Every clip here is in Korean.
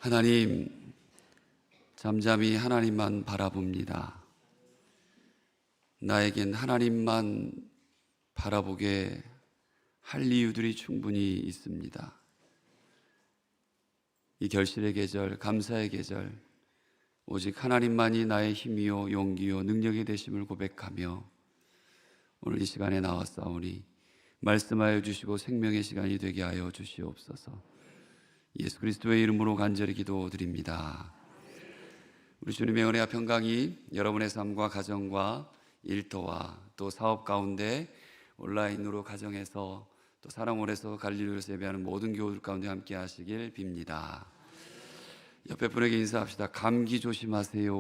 하나님, 잠잠히 하나님만 바라봅니다. 나에겐 하나님만 바라보게 할 이유들이 충분히 있습니다. 이 결실의 계절, 감사의 계절, 오직 하나님만이 나의 힘이요 용기요 능력이 되심을 고백하며 오늘 이 시간에 나왔사오니 말씀하여 주시고 생명의 시간이 되게 하여 주시옵소서. 예수 그리스도의 이름으로 간절히 기도드립니다. 우리 주님의 은혜와 평강이 여러분의 삶과 가정과 일터와 또 사업 가운데 온라인으로 가정에서 또 사랑원에서 갈릴리에서 예배하는 모든 교우들 가운데 함께 하시길 빕니다. 옆에 분에게 인사합시다. 감기 조심하세요.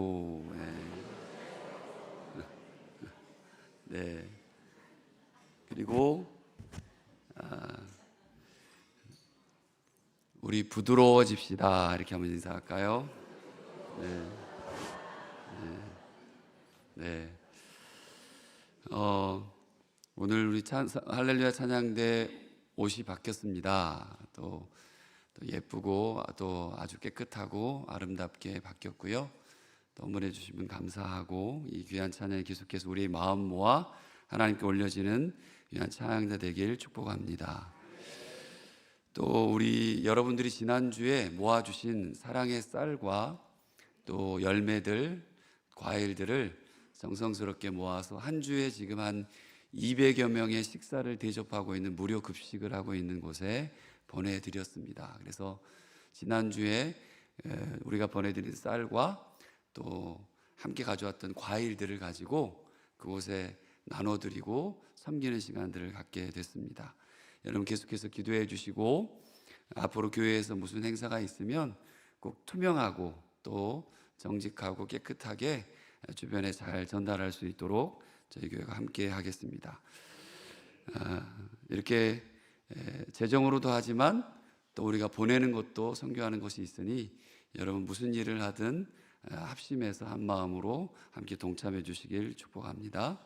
네. 그리고 우리 부드러워집시다. 이렇게 한번 인사할까요? 네. 네. 오늘 우리 할렐루야 찬양대 옷이 바뀌었습니다. 또 예쁘고 또 아주 깨끗하고 아름답게 바뀌었고요. 또 응원해 주신 분 감사하고 이 귀한 찬양이 계속해서 우리의 마음 모아 하나님께 올려지는 귀한 찬양대 되길 축복합니다. 또 우리 여러분들이 지난주에 모아주신 사랑의 쌀과 또 열매들, 과일들을 정성스럽게 모아서 한 주에 지금 한 200여 명의 식사를 대접하고 있는 무료 급식을 하고 있는 곳에 보내드렸습니다. 그래서 지난주에 우리가 보내드린 쌀과 또 함께 가져왔던 과일들을 가지고 그곳에 나눠드리고 섬기는 시간들을 갖게 됐습니다. 여러분 계속해서 기도해 주시고 앞으로 교회에서 무슨 행사가 있으면 꼭 투명하고 또 정직하고 깨끗하게 주변에 잘 전달할 수 있도록 저희 교회가 함께 하겠습니다. 이렇게 재정으로도 하지만 또 우리가 보내는 것도 선교하는 것이 있으니 여러분 무슨 일을 하든 합심해서 한 마음으로 함께 동참해 주시길 축복합니다.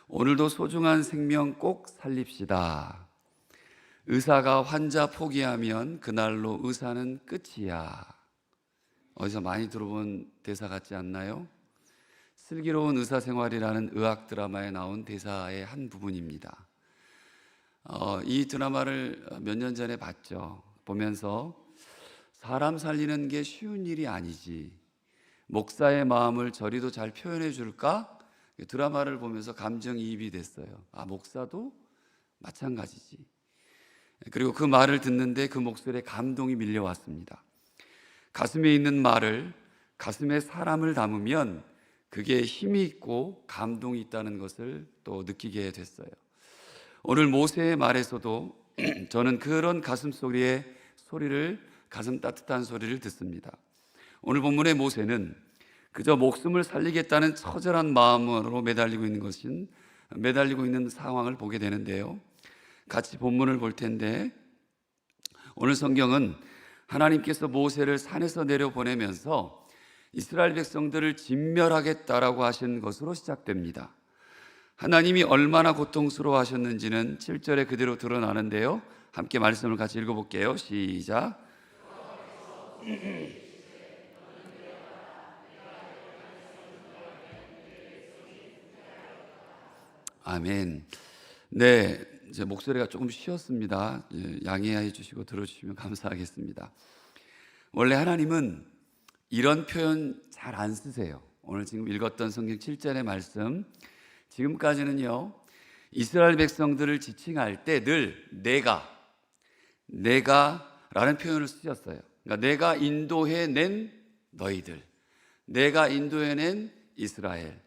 오늘도 소중한 생명 꼭 살립시다. 의사가 환자 포기하면 그날로 의사는 끝이야. 어디서 많이 들어본 대사 같지 않나요? 슬기로운 의사생활이라는 의학 드라마에 나온 대사의 한 부분입니다. 이 드라마를 몇 년 전에 봤죠. 보면서 사람 살리는 게 쉬운 일이 아니지, 목사의 마음을 저리도 잘 표현해 줄까? 드라마를 보면서 감정이입이 됐어요. 목사도 마찬가지지. 그리고 그 말을 듣는데 그 목소리에 감동이 밀려왔습니다. 가슴에 있는 말을, 가슴에 사람을 담으면 그게 힘이 있고 감동이 있다는 것을 또 느끼게 됐어요. 오늘 모세의 말에서도 저는 그런 가슴 소리의 소리를, 가슴 따뜻한 소리를 듣습니다. 오늘 본문의 모세는 그저 목숨을 살리겠다는 처절한 마음으로 매달리고 있는 상황을 보게 되는데요. 같이 본문을 볼 텐데 오늘 성경은 하나님께서 모세를 산에서 내려보내면서 이스라엘 백성들을 진멸하겠다라고 하신 것으로 시작됩니다. 하나님이 얼마나 고통스러워 하셨는지는 7절에 그대로 드러나는데요. 함께 말씀을 같이 읽어볼게요. 시작. 아멘. 네, 제 목소리가 조금 쉬었습니다. 양해해 주시고 들어주시면 감사하겠습니다. 원래 하나님은 이런 표현 잘 안 쓰세요. 오늘 지금 읽었던 성경 7절의 말씀, 지금까지는요 이스라엘 백성들을 지칭할 때 늘 내가라는 표현을 쓰셨어요. 그러니까 내가 인도해낸 너희들, 내가 인도해낸 이스라엘,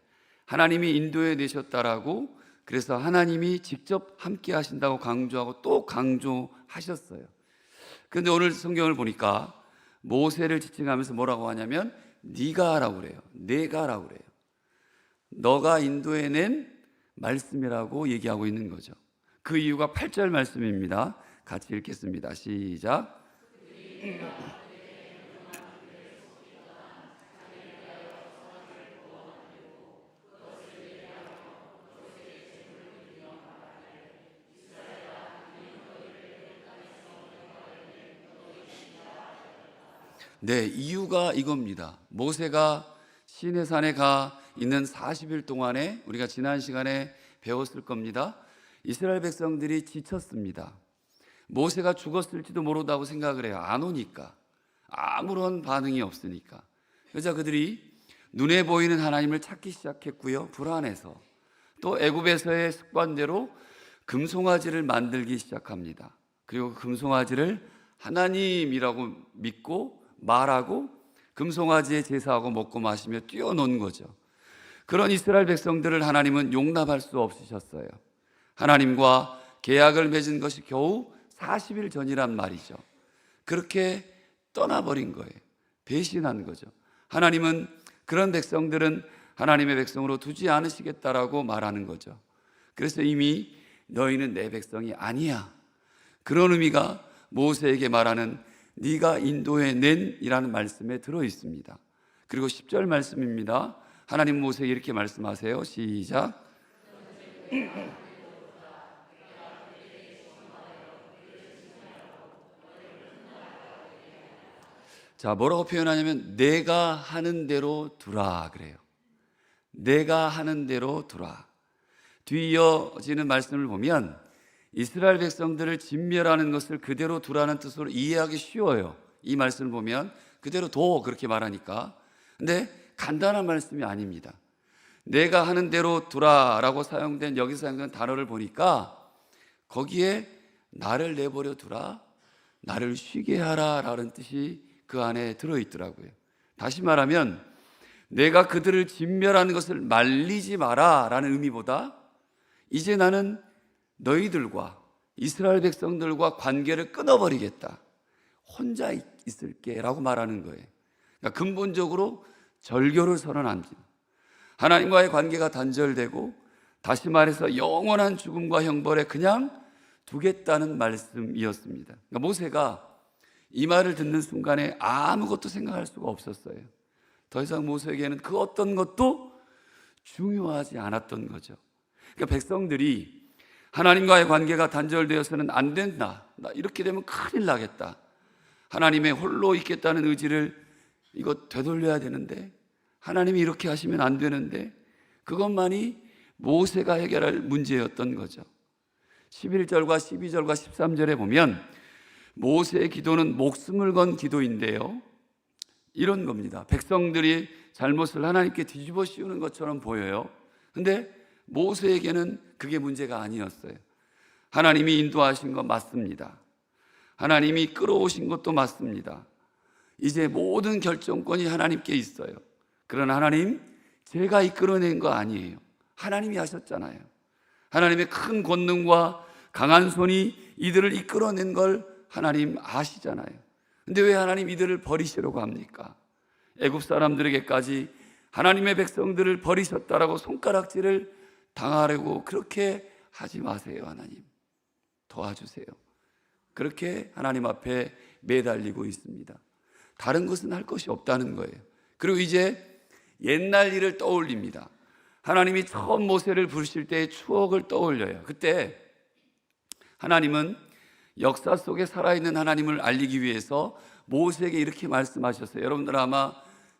하나님이 인도해내셨다라고, 그래서 하나님이 직접 함께 하신다고 강조하고 또 강조하셨어요. 그런데 오늘 성경을 보니까 모세를 지칭하면서 뭐라고 하냐면 네가라고 그래요. 내가라고 그래요. 너가 인도해낸 말씀이라고 얘기하고 있는 거죠. 그 이유가 8절 말씀입니다. 같이 읽겠습니다. 시작. 네, 이유가 이겁니다. 모세가 시내산에 가 있는 40일 동안에 우리가 지난 시간에 배웠을 겁니다. 이스라엘 백성들이 지쳤습니다. 모세가 죽었을지도 모른다고 생각을 해요. 안 오니까. 아무런 반응이 없으니까. 그래서 그들이 눈에 보이는 하나님을 찾기 시작했고요. 불안해서. 또 애굽에서의 습관대로 금송아지를 만들기 시작합니다. 그리고 금송아지를 하나님이라고 믿고 말하고 금송아지에 제사하고 먹고 마시며 뛰어논 거죠. 그런 이스라엘 백성들을 하나님은 용납할 수 없으셨어요. 하나님과 계약을 맺은 것이 겨우 40일 전이란 말이죠. 그렇게 떠나버린 거예요. 배신한 거죠. 하나님은 그런 백성들은 하나님의 백성으로 두지 않으시겠다라고 말하는 거죠. 그래서 이미 너희는 내 백성이 아니야. 그런 의미가 모세에게 말하는 네가 인도해 낸이라는 말씀에 들어 있습니다. 그리고 10절 말씀입니다. 하나님 모세에게 이렇게 말씀하세요. 시작. 자, 뭐라고 표현하냐면 내가 하는 대로 두라 그래요. 내가 하는 대로 두라. 뒤 이어지는 말씀을 보면 이스라엘 백성들을 진멸하는 것을 그대로 두라는 뜻으로 이해하기 쉬워요. 이 말씀을 보면 그대로 둬 그렇게 말하니까. 근데 간단한 말씀이 아닙니다. 내가 하는 대로 두라라고 사용된 여기서 사용된 단어를 보니까 거기에 나를 내버려 두라, 나를 쉬게 하라라는 뜻이 그 안에 들어있더라고요. 다시 말하면 내가 그들을 진멸하는 것을 말리지 마라라는 의미보다 이제 나는 너희들과 이스라엘 백성들과 관계를 끊어버리겠다. 혼자 있을게 라고 말하는 거예요. 그러니까 근본적으로 절교를 선언합니다. 하나님과의 관계가 단절되고 다시 말해서 영원한 죽음과 형벌에 그냥 두겠다는 말씀이었습니다. 그러니까 모세가 이 말을 듣는 순간에 아무것도 생각할 수가 없었어요. 더 이상 모세에게는 그 어떤 것도 중요하지 않았던 거죠. 그러니까 백성들이 하나님과의 관계가 단절되어서는 안 된다. 나 이렇게 되면 큰일 나겠다. 하나님의 홀로 있겠다는 의지를 이거 되돌려야 되는데 하나님이 이렇게 하시면 안 되는데 그것만이 모세가 해결할 문제였던 거죠. 11절과 12절과 13절에 보면 모세의 기도는 목숨을 건 기도인데요. 이런 겁니다. 백성들이 잘못을 하나님께 뒤집어 씌우는 것처럼 보여요. 근데 모세에게는 그게 문제가 아니었어요. 하나님이 인도하신 거 맞습니다. 하나님이 끌어오신 것도 맞습니다. 이제 모든 결정권이 하나님께 있어요. 그러나 하나님, 제가 이끌어낸 거 아니에요. 하나님이 하셨잖아요. 하나님의 큰 권능과 강한 손이 이들을 이끌어낸 걸 하나님 아시잖아요. 근데 왜 하나님 이들을 버리시려고 합니까? 애굽 사람들에게까지 하나님의 백성들을 버리셨다라고 손가락질을 당하려고 그렇게 하지 마세요. 하나님 도와주세요. 그렇게 하나님 앞에 매달리고 있습니다. 다른 것은 할 것이 없다는 거예요. 그리고 이제 옛날 일을 떠올립니다. 하나님이 처음 모세를 부르실 때의 추억을 떠올려요. 그때 하나님은 역사 속에 살아있는 하나님을 알리기 위해서 모세에게 이렇게 말씀하셨어요. 여러분들 아마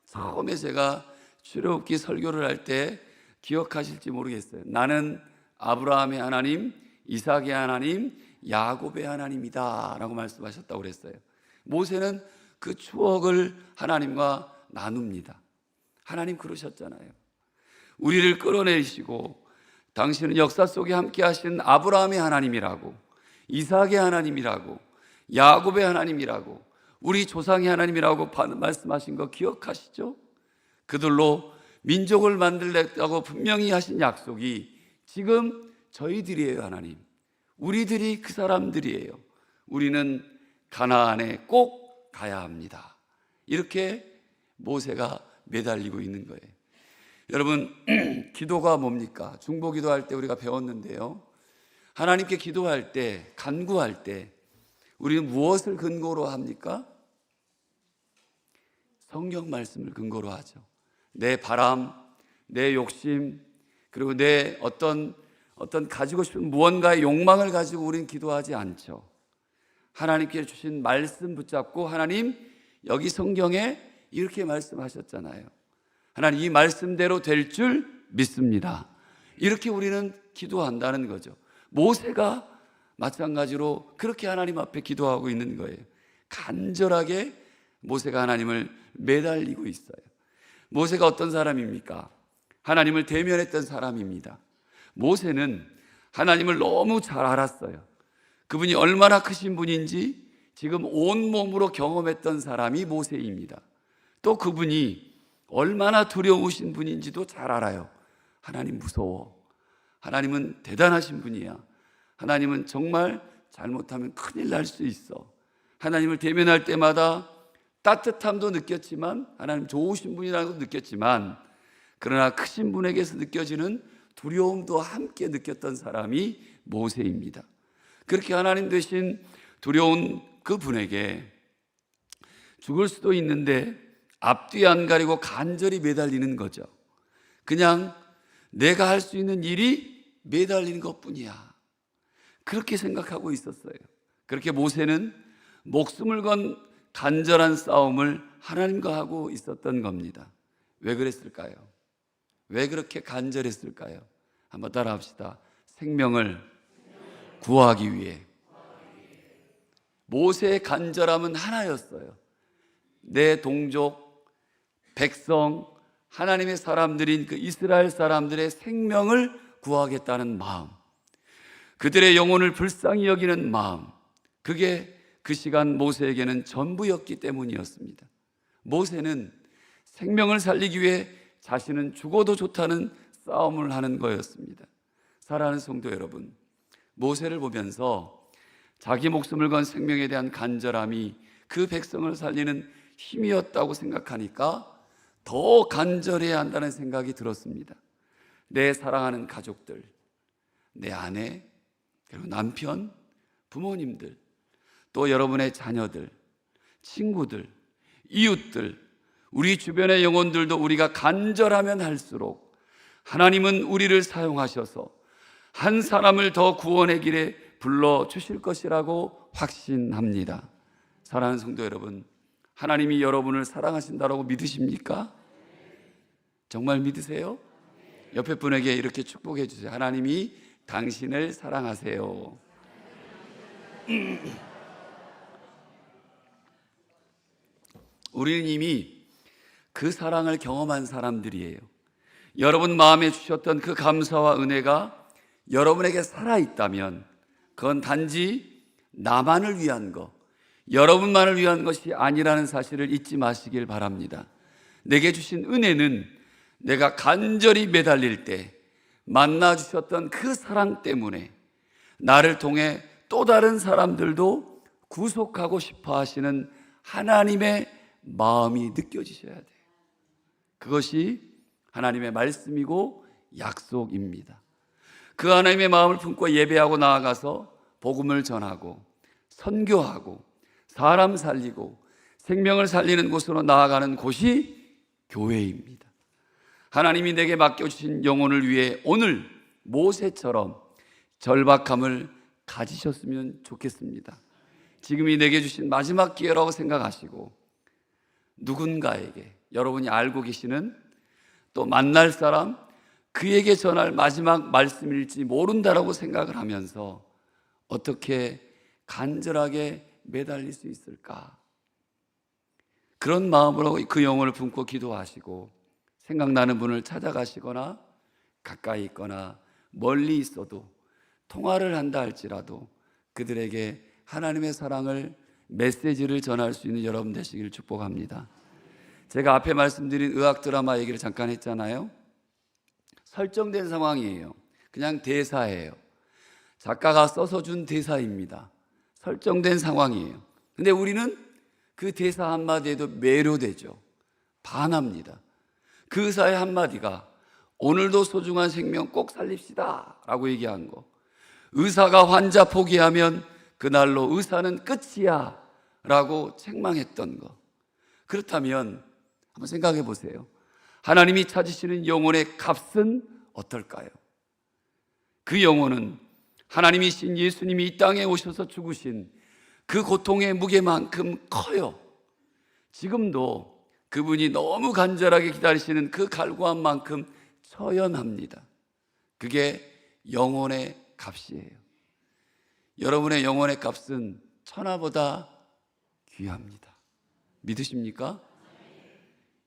처음에 제가 출애굽기 설교를 할 때 기억하실지 모르겠어요. 나는 아브라함의 하나님, 이삭의 하나님, 야곱의 하나님이다 라고 말씀하셨다고 그랬어요. 모세는 그 추억을 하나님과 나눕니다. 하나님 그러셨잖아요. 우리를 끌어내시고 당신은 역사 속에 함께 하신 아브라함의 하나님이라고, 이삭의 하나님이라고, 야곱의 하나님이라고, 우리 조상의 하나님이라고 말씀하신 거 기억하시죠? 그들로 민족을 만들겠다고 분명히 하신 약속이 지금 저희들이에요. 하나님, 우리들이 그 사람들이에요. 우리는 가나안에 꼭 가야 합니다. 이렇게 모세가 매달리고 있는 거예요. 여러분, 기도가 뭡니까? 중보 기도할 때 우리가 배웠는데요, 하나님께 기도할 때, 간구할 때 우리는 무엇을 근거로 합니까? 성경 말씀을 근거로 하죠. 내 바람, 내 욕심, 그리고 내 어떤 가지고 싶은 무언가의 욕망을 가지고 우리는 기도하지 않죠. 하나님께 주신 말씀 붙잡고 하나님 여기 성경에 이렇게 말씀하셨잖아요. 하나님, 이 말씀대로 될 줄 믿습니다. 이렇게 우리는 기도한다는 거죠. 모세가 마찬가지로 그렇게 하나님 앞에 기도하고 있는 거예요. 간절하게 모세가 하나님을 매달리고 있어요. 모세가 어떤 사람입니까? 하나님을 대면했던 사람입니다. 모세는 하나님을 너무 잘 알았어요. 그분이 얼마나 크신 분인지 지금 온몸으로 경험했던 사람이 모세입니다. 또 그분이 얼마나 두려우신 분인지도 잘 알아요. 하나님 무서워. 하나님은 대단하신 분이야. 하나님은 정말 잘못하면 큰일 날 수 있어. 하나님을 대면할 때마다 따뜻함도 느꼈지만, 하나님 좋으신 분이라고 느꼈지만, 그러나 크신 분에게서 느껴지는 두려움도 함께 느꼈던 사람이 모세입니다. 그렇게 하나님 되신 두려운 그 분에게 죽을 수도 있는데 앞뒤 안 가리고 간절히 매달리는 거죠. 그냥 내가 할 수 있는 일이 매달리는 것뿐이야. 그렇게 생각하고 있었어요. 그렇게 모세는 목숨을 건 간절한 싸움을 하나님과 하고 있었던 겁니다. 왜 그랬을까요? 왜 그렇게 간절했을까요? 한번 따라 합시다. 생명을 구하기 위해. 모세의 간절함은 하나였어요. 내 동족, 백성, 하나님의 사람들인 그 이스라엘 사람들의 생명을 구하겠다는 마음, 그들의 영혼을 불쌍히 여기는 마음, 그게 그 시간 모세에게는 전부였기 때문이었습니다. 모세는 생명을 살리기 위해 자신은 죽어도 좋다는 싸움을 하는 거였습니다. 사랑하는 성도 여러분, 모세를 보면서 자기 목숨을 건 생명에 대한 간절함이 그 백성을 살리는 힘이었다고 생각하니까 더 간절해야 한다는 생각이 들었습니다. 내 사랑하는 가족들, 내 아내, 그리고 남편, 부모님들, 또 여러분의 자녀들, 친구들, 이웃들, 우리 주변의 영혼들도 우리가 간절하면 할수록 하나님은 우리를 사용하셔서 한 사람을 더 구원의 길에 불러주실 것이라고 확신합니다. 사랑하는 성도 여러분, 하나님이 여러분을 사랑하신다고 믿으십니까? 정말 믿으세요? 옆에 분에게 이렇게 축복해 주세요. 하나님이 당신을 사랑하세요. 우리는 이미 그 사랑을 경험한 사람들이에요. 여러분 마음에 주셨던 그 감사와 은혜가 여러분에게 살아있다면 그건 단지 나만을 위한 것, 여러분만을 위한 것이 아니라는 사실을 잊지 마시길 바랍니다. 내게 주신 은혜는 내가 간절히 매달릴 때 만나 주셨던 그 사랑 때문에 나를 통해 또 다른 사람들도 구속하고 싶어 하시는 하나님의 마음이 느껴지셔야 돼요. 그것이 하나님의 말씀이고 약속입니다. 그 하나님의 마음을 품고 예배하고 나아가서 복음을 전하고 선교하고 사람 살리고 생명을 살리는 곳으로 나아가는 곳이 교회입니다. 하나님이 내게 맡겨주신 영혼을 위해 오늘 모세처럼 절박함을 가지셨으면 좋겠습니다. 지금이 내게 주신 마지막 기회라고 생각하시고 누군가에게, 여러분이 알고 계시는 또 만날 사람, 그에게 전할 마지막 말씀일지 모른다라고 생각을 하면서 어떻게 간절하게 매달릴 수 있을까? 그런 마음으로 그 영혼을 품고 기도하시고 생각나는 분을 찾아가시거나 가까이 있거나 멀리 있어도 통화를 한다 할지라도 그들에게 하나님의 사랑을, 메시지를 전할 수 있는 여러분 되시기를 축복합니다. 제가 앞에 말씀드린 의학 드라마 얘기를 잠깐 했잖아요. 설정된 상황이에요. 그냥 대사예요. 작가가 써서 준 대사입니다. 설정된 상황이에요. 근데 우리는 그 대사 한마디에도 매료되죠. 반합니다. 그 의사의 한마디가 오늘도 소중한 생명 꼭 살립시다 라고 얘기한 거, 의사가 환자 포기하면 그날로 의사는 끝이야 라고 책망했던 거, 그렇다면 한번 생각해 보세요. 하나님이 찾으시는 영혼의 값은 어떨까요? 그 영혼은 하나님이신 예수님이 이 땅에 오셔서 죽으신 그 고통의 무게만큼 커요. 지금도 그분이 너무 간절하게 기다리시는 그 갈구한 만큼 처연합니다. 그게 영혼의 값이에요. 여러분의 영혼의 값은 천하보다 귀합니다. 믿으십니까?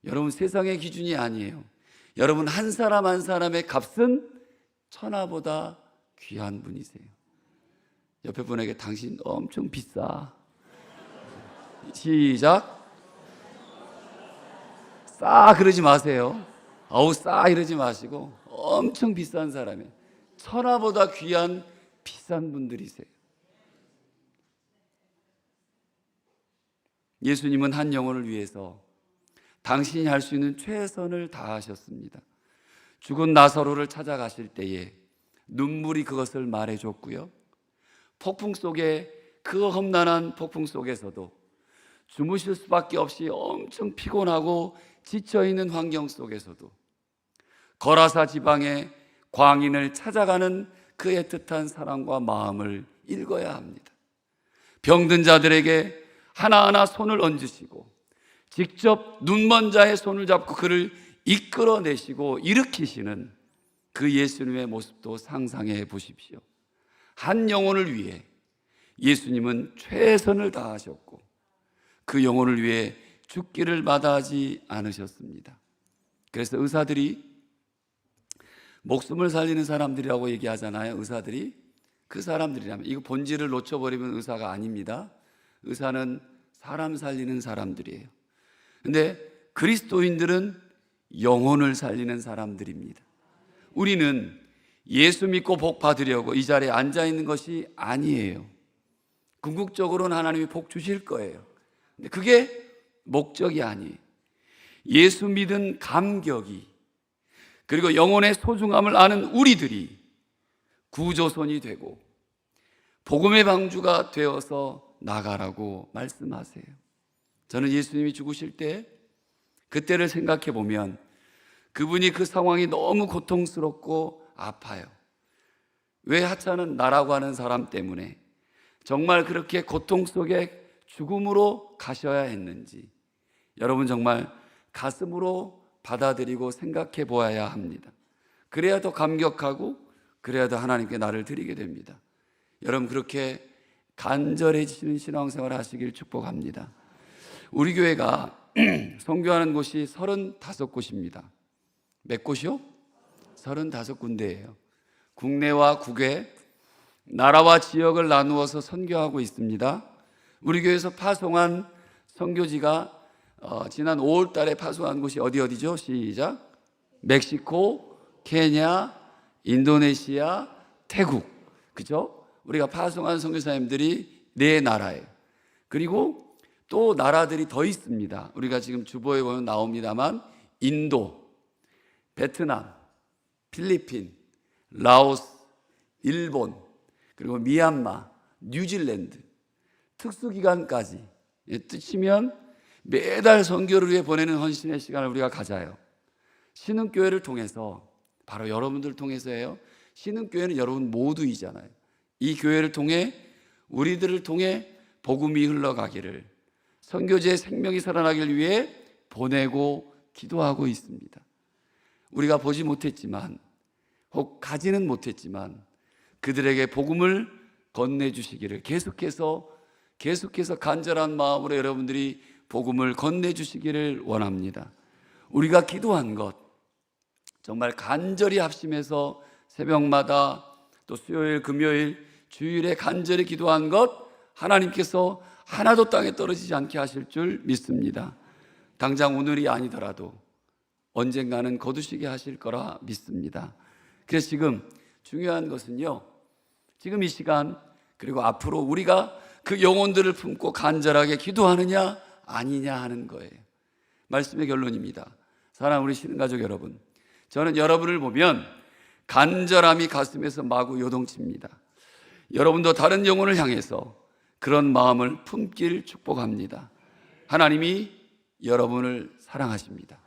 여러분, 세상의 기준이 아니에요. 여러분 한 사람 한 사람의 값은 천하보다 귀한 분이세요. 옆에 분에게 당신 엄청 비싸. 시작. 싸 그러지 마세요. 아우 싸 이러지 마시고 엄청 비싼 사람이에요. 천하보다 귀한 비싼 분들이세요. 예수님은 한 영혼을 위해서 당신이 할 수 있는 최선을 다하셨습니다. 죽은 나사로를 찾아가실 때에 눈물이 그것을 말해줬고요. 폭풍 속에, 그 험난한 폭풍 속에서도 주무실 수밖에 없이 엄청 피곤하고 지쳐있는 환경 속에서도 거라사 지방의 광인을 찾아가는 그 애틋한 사랑과 마음을 읽어야 합니다. 병든 자들에게 하나하나 손을 얹으시고 직접 눈먼 자의 손을 잡고 그를 이끌어내시고 일으키시는 그 예수님의 모습도 상상해 보십시오. 한 영혼을 위해 예수님은 최선을 다하셨고 그 영혼을 위해 죽기를 마다하지 않으셨습니다. 그래서 의사들이 목숨을 살리는 사람들이라고 얘기하잖아요. 의사들이 그 사람들이라면, 이거 본질을 놓쳐버리면 의사가 아닙니다. 의사는 사람 살리는 사람들이에요. 근데 그리스도인들은 영혼을 살리는 사람들입니다. 우리는 예수 믿고 복 받으려고 이 자리에 앉아 있는 것이 아니에요. 궁극적으로는 하나님이 복 주실 거예요. 근데 그게 목적이 아니에요. 예수 믿은 감격이, 그리고 영혼의 소중함을 아는 우리들이 구조선이 되고 복음의 방주가 되어서 나가라고 말씀하세요. 저는 예수님이 죽으실 때 그때를 생각해 보면 그분이 그 상황이 너무 고통스럽고 아파요. 왜 하찮은 나라고 하는 사람 때문에 정말 그렇게 고통 속에 죽음으로 가셔야 했는지 여러분 정말 가슴으로 받아들이고 생각해 보아야 합니다. 그래야 더 감격하고 그래야 더 하나님께 나를 드리게 됩니다. 여러분 그렇게 간절해지시는 신앙생활 하시길 축복합니다. 우리 교회가 선교하는 곳이 35곳입니다. 몇 곳이요? 35군데예요. 국내와 국외, 나라와 지역을 나누어서 선교하고 있습니다. 우리 교회에서 파송한 선교지가 지난 5월 달에 파송한 곳이 어디죠? 시작. 멕시코, 케냐, 인도네시아, 태국. 그죠? 우리가 파송한 선교사님들이 4나라예요. 그리고 또 나라들이 더 있습니다. 우리가 지금 주보에 보면 나옵니다만 인도, 베트남, 필리핀, 라오스, 일본, 그리고 미얀마, 뉴질랜드, 특수기관까지 뜻이면 매달 선교를 위해 보내는 헌신의 시간을 우리가 가져요. 신흥교회를 통해서, 바로 여러분들 통해서예요. 신흥교회는 여러분 모두이잖아요. 이 교회를 통해, 우리들을 통해 복음이 흘러가기를, 선교제의 생명이 살아나기를 위해 보내고 기도하고 있습니다. 우리가 보지 못했지만, 혹 가지는 못했지만 그들에게 복음을 건네주시기를 계속해서 간절한 마음으로 여러분들이 복음을 건네주시기를 원합니다. 우리가 기도한 것, 정말 간절히 합심해서 새벽마다 또 수요일, 금요일, 주일에 간절히 기도한 것 하나님께서 하나도 땅에 떨어지지 않게 하실 줄 믿습니다. 당장 오늘이 아니더라도 언젠가는 거두시게 하실 거라 믿습니다. 그래서 지금 중요한 것은요, 지금 이 시간 그리고 앞으로 우리가 그 영혼들을 품고 간절하게 기도하느냐 아니냐 하는 거예요. 말씀의 결론입니다. 사랑하는 우리 신흥가족 여러분, 저는 여러분을 보면 간절함이 가슴에서 마구 요동칩니다. 여러분도 다른 영혼을 향해서 그런 마음을 품길 축복합니다. 하나님이 여러분을 사랑하십니다.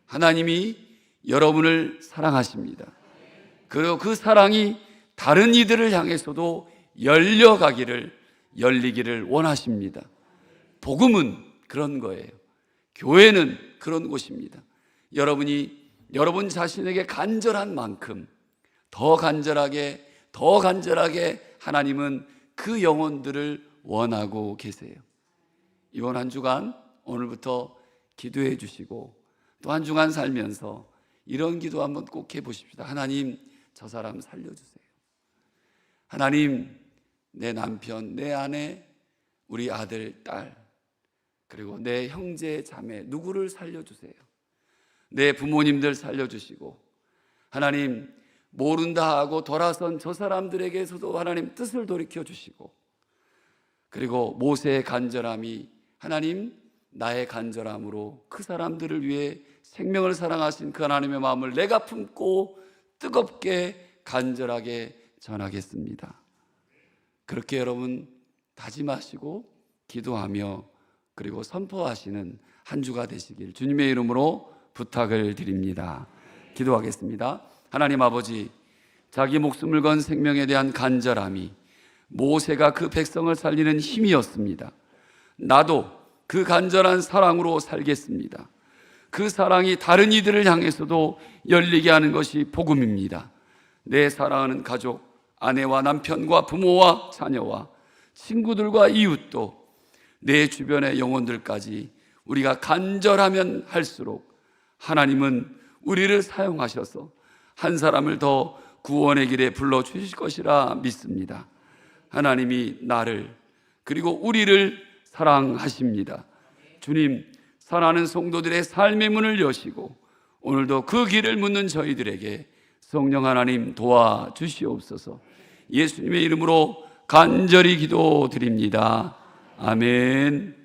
하나님이 여러분을 사랑하십니다. 그리고 그 사랑이 다른 이들을 향해서도 열리기를 원하십니다. 복음은 그런 거예요. 교회는 그런 곳입니다. 여러분이 여러분 자신에게 간절한 만큼 더 간절하게 하나님은 그 영혼들을 원하고 계세요. 이번 한 주간 오늘부터 기도해 주시고 또 한 주간 살면서 이런 기도 한번 꼭 해보십시다. 하나님, 저 사람 살려주세요. 하나님, 내 남편, 내 아내, 우리 아들, 딸, 그리고 내 형제, 자매 누구를 살려주세요. 내 부모님들 살려주시고, 하나님, 모른다 하고 돌아선 저 사람들에게서도 하나님 뜻을 돌이켜 주시고, 그리고 모세의 간절함이 하나님 나의 간절함으로 그 사람들을 위해 생명을 사랑하신 그 하나님의 마음을 내가 품고 뜨겁게 간절하게 전하겠습니다. 그렇게 여러분 다짐하시고 기도하며 그리고 선포하시는 한 주가 되시길 주님의 이름으로 부탁을 드립니다. 기도하겠습니다. 하나님 아버지, 자기 목숨을 건 생명에 대한 간절함이 모세가 그 백성을 살리는 힘이었습니다. 나도 그 간절한 사랑으로 살겠습니다. 그 사랑이 다른 이들을 향해서도 열리게 하는 것이 복음입니다. 내 사랑하는 가족, 아내와 남편과 부모와 자녀와 친구들과 이웃도 내 주변의 영혼들까지 우리가 간절하면 할수록 하나님은 우리를 사용하셔서 한 사람을 더 구원의 길에 불러주실 것이라 믿습니다. 하나님이 나를 그리고 우리를 사랑하십니다. 주님, 사랑하는 성도들의 삶의 문을 여시고 오늘도 그 길을 묻는 저희들에게 성령 하나님 도와주시옵소서. 예수님의 이름으로 간절히 기도드립니다. 아멘.